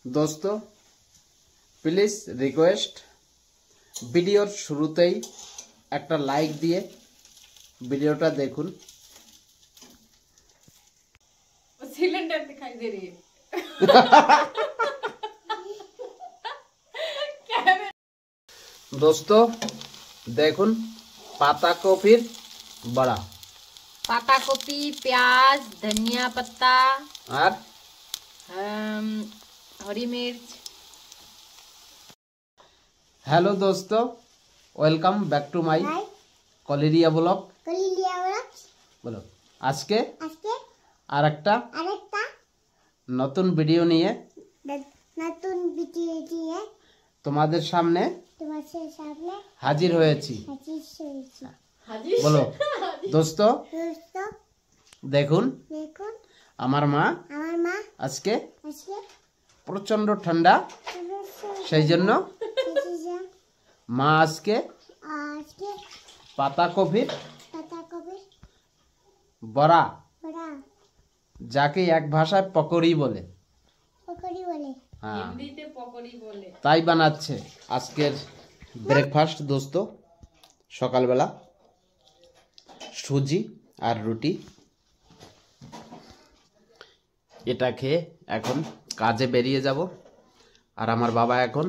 दोस्तों please request भिडियोर शुरूतेई एक like दिए भिडियोटा देखुन। सिलेंडर दिखाई दे रही है। दोस्तों देखुन पाता कपिर बड़ा, पाता कपी, प्याज, धनिया पत्ता और हरी मिर्च। हेलो दोस्तों, welcome back to my Kaliriya blog. बोलो आज के আরেকটা নতুন ভিডিও নিয়ে তোমাদের সামনে হাজির হয়েছি। বলো দোস্ত দেখুন আমার মা আজকে প্রচন্ড ঠান্ডা, সেই জন্য মা আজকে পাতাকপির বড়া, যাকে এক ভাষায় পকোড়ি বলে, তাই বানাচ্ছে আজকের ব্রেকফাস্ট। দোস্ত সকালবেলা সুজি আর রুটি, এটা খেয়ে এখন কাজে বেরিয়ে যাব। আর আমার বাবা এখন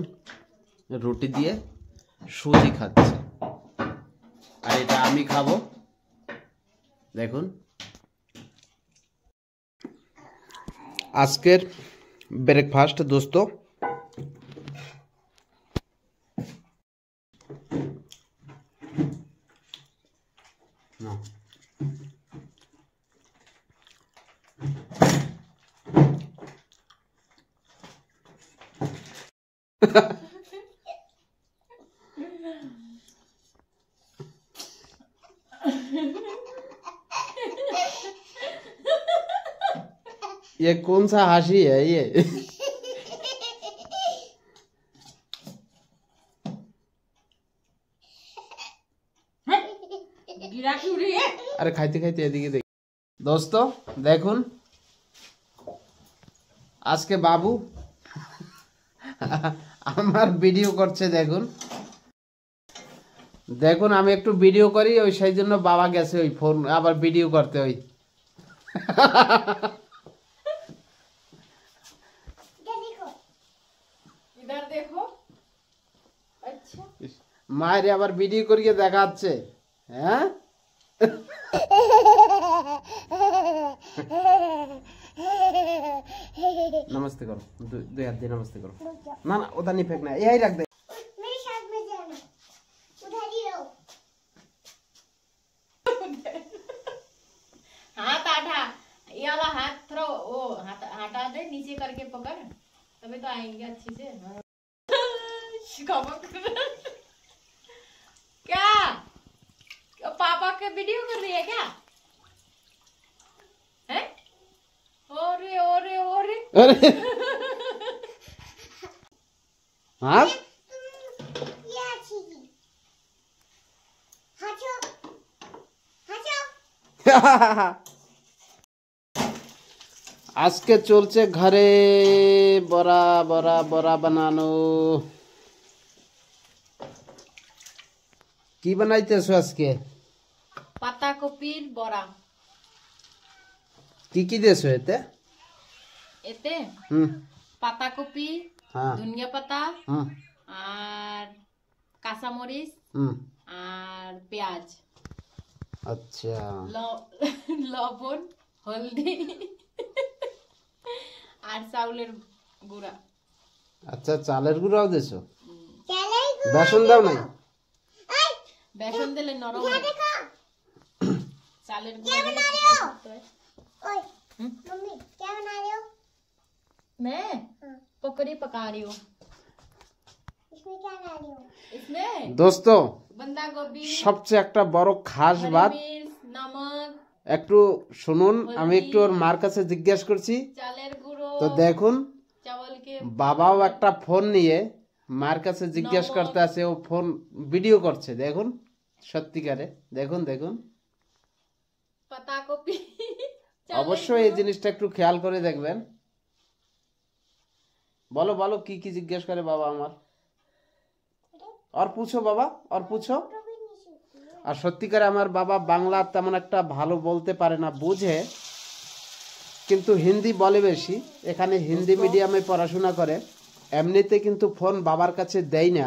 রুটি দিয়ে সুজি খাচ্ছে, আর এটা আমি খাবো। দেখুন আজকের ব্রেকফাস্ট दोस्तों। ये कौन सा हंसी है ये? अरे खाइते खाइते एदिके देख। दोस्तों देखुन आज के बाबू আমার ভিডিও করছে। দেখুন দেখুন আমি একটু ভিডিও করি, ওই সেই জন্য বাবা গেছে ওই ফোন আবার ভিডিও করতে। ওই মায়ের আবার ভিডিও করিয়ে দেখাচ্ছে। হ্যাঁ नमस्ते करो, दो हाथ दे नमस्ते करो। ना ना उधर नहीं फेंकना है, यही रख दे। मेरे साथ में जाना, उधर ही रहो। हाथ आठा, ये वाला हाथ थोड़ा वो हटा दे, नीचे करके पकड़, तभी तो आएंगे अच्छी से। क्या पापा के वीडियो कर रही है क्या? हैं? ओरे ओरे ओरे अरे हाँ ये अच्छी की। हटो, हटो। আজকে চলছে ঘরে বড়া বড়া বড়া বানানো। কি বানাইতেছো আজকে? পাতা কপির বড়া। কি কি দেছো এতে? এতে পাতা কপি, ধনিয়া পাতা, আর কাঁচামরিচ, আর পেঁয়াজ। আচ্ছা লবণ, হলদি আর চাউলের গুঁড়া। আচ্ছা চালের গুঁড়াও দেছো? বেসন দাও নাই? বেসন দিলে নরম হয়। চালের গুঁড়া ओए, मम्मी क्या बना रहे हो? मैं पकौड़ी पका रही हूँ। इसमें क्या डाल रही हो? इसमें दोस्तों बंदा गोभी, সবচেয়ে একটা বড় খাস বাত नमक একটু শুনুন। আমি একটু ওর মার কাছে জিজ্ঞেস করছি, চালের গুঁড়ো, তো দেখুন চাवलকে বাবাও একটা ফোন নিয়ে মার কাছে জিজ্ঞেস করতে আছে, ও ফোন ভিডিও করছে। দেখুন সত্যিকারে দেখুন দেখুন পাতা কপি। অবশ্যই এই জিনিসটা একটু খেয়াল করে দেখবেন। বলো বলো কি জিজ্ঞেস করে বাবা আমার। আর পুছো বাবা, আর পুছো। আর সত্যিকারে আমার বাবা বাংলা তেমন একটা ভালো বলতে পারে না, বুঝে, কিন্তু হিন্দি বলে বেশি। এখানে হিন্দি মিডিয়ামে পড়াশোনা করে। এমনিতে কিন্তু ফোন বাবার কাছে দেয় না।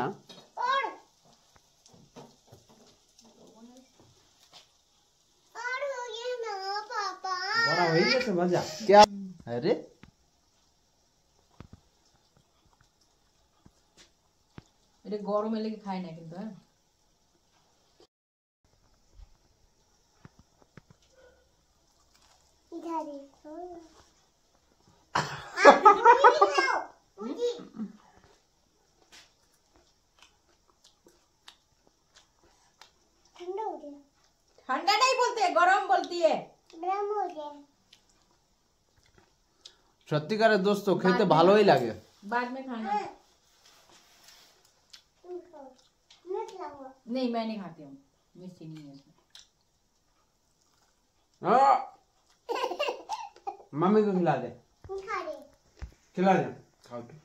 और हो गया ना पापा। বড় হয়ে গেছে মজা। क्या अरे এটা গরমে লেগে খায় না কিন্তু। হ্যাঁ, इधर देखो। आप मुझे दिखाओ, मुझे। ठंडा हो गया, ঠান্ডা नहीं बोलते, गरम बोलती है। गरम हो गया। সত্যিকারের দোস্ত খেতে ভালোই লাগে। बाद में खाना। तुम खाओ, मैं खिलाऊंगा। नहीं, मैं नहीं खाती हूँ, मिर्ची नहीं है इसमें। मम्मी को खिला दे, तुम खा ले। खिला दे, खाओ के।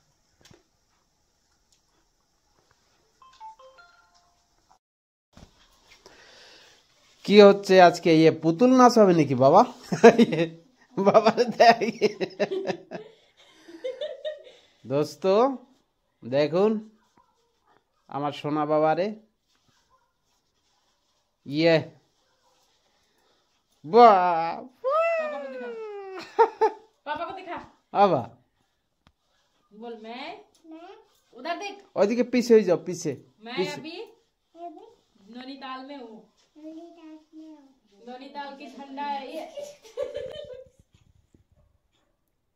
কি হচ্ছে আজকে? ইয়ে পুতুল নাচ হবে নাকি বাবা? বাবার দেখ দোস্ত, দেখুন আমার সোনা বাবারে। ইয়ে বাহ, पापा को दिखा। আবা बोल मैं। मैं उधर देख। ওইদিকে পিছে হয়ে যাও, পিছে मैं পিছে। अभी अभी नैनीताल में हूँ। मेरी दांत में हूँ। नैनीताल की ठंडा है ये।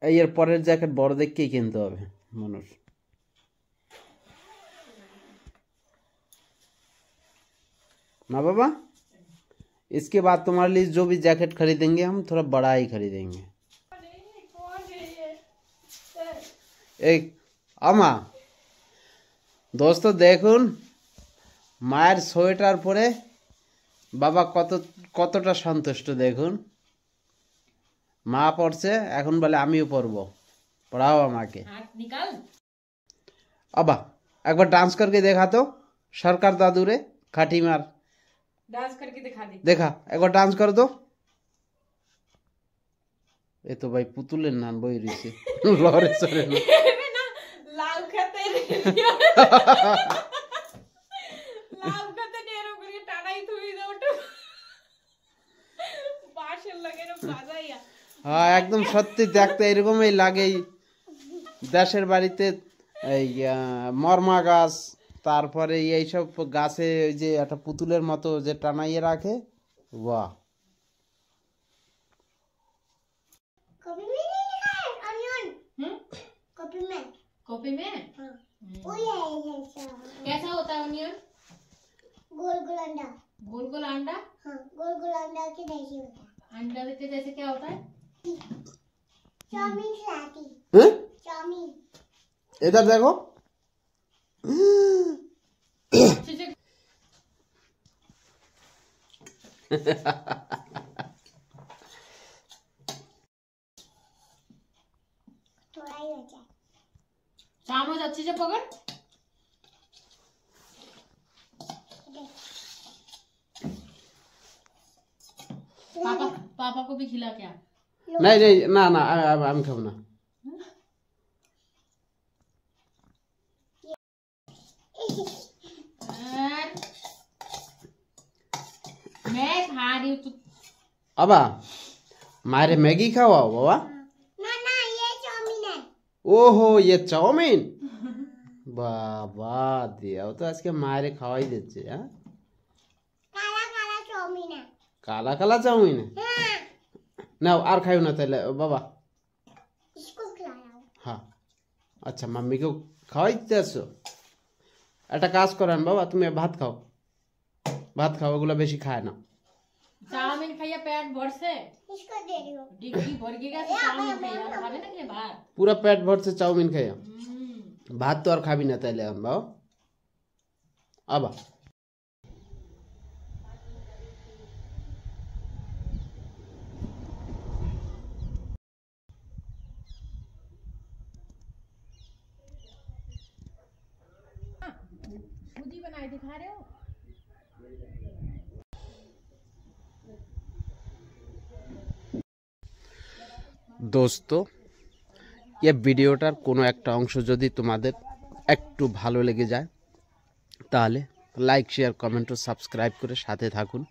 এই এর পরের জ্যাকেট বড় দেখকেই কিনতে হবে মানুষ। ना बाबा, इसके बाद तुम्हारे लिए जो भी जैकेट खरीदेंगे हम थोड़ा बड़ा ही खरीदेंगे। एक আমা দোস্ত দেখুন মায়ের সোয়েটার পরে বাবা কতটা সন্তুষ্ট। দেখুন মা পড়ছে, এখন বলে আমিও পড়বো, পড়াও আমাকে। हाथ निकाल। अबा एक बार डांस करके देखा तो, सरकार दादू रे खाटी मार, डांस करके दिखा दी। देखा एक बार डांस कर दो। ये तो भाई पुतुलेर नान बई रही लहरे सरे ना। ना लाल खाते लाल खाते नेरो করে টানাই তুই দাও ওটা বাঁশের লাগে না বাজাইয়া। হ্যাঁ একদম সত্যি, দেখতে এরকমই লাগে। দেশের বাড়িতে এই মরমা গাছ, তারপরে এইসব গাছে ওই যে একটা পুতুলের মতো যে টানাইয়ে রাখে, বাহ। कॉपी में नहीं लिखा है अनियन। कॉपी में। कॉपी में हाँ। वो ये है जैसा। कैसा होता है ऑनियन? गोल गोल अंडा। गोल गोल अंडा। हाँ, गोल गोल अंडा के जैसे होता है। अंडा के जैसे क्या होता है? चाउमीन खिलाती। हैं? चाउमीन। इधर देखो। थोड़ा ही बचा है। चामच अच्छे से पकड़। पापा पापा को भी खिला क्या? नहीं नहीं ना ना আমি খাবো না। मैं खा रही हूँ तो अबा मारे मैगी खाओ बाबा। ना ना ये चाउमीन है। ओहो ये চাউমিন, বাবা দিয়াও তো আজকে মায়েরে খাওয়াই দিচ্ছে। হ্যাঁ काला काला चाउमीन है। কালা কালা চাউমিন हाँ, নাও, আর খাইও না তাহলে বাবা। इसको खिलाया हूँ। হ্যাঁ আচ্ছা, মাম্মিকেও খাওয়াইতে আসো। একটা কাজ করেন বাবা, তুমি ভাত খাও, ভাত খাও, ওগুলো বেশি খায় না। चाउमीन खाइए पेट भर से। इसको दे रही हूँ। डिग्गी भर गया चाउमीन खाइए खावे ना के भात। পুরা পেট ভরছে চাউমিন খাইয়া, ভাত তো আর খাবি না তাইলে এখন বাবা। আবা है दिखा रहे हो? দোস্ত, এই ভিডিওটার কোনো একটা অংশ যদি তোমাদের একটু ভালো লেগে যায় তাহলে লাইক শেয়ার কমেন্ট ও সাবস্ক্রাইব করে সাথে থাকুন।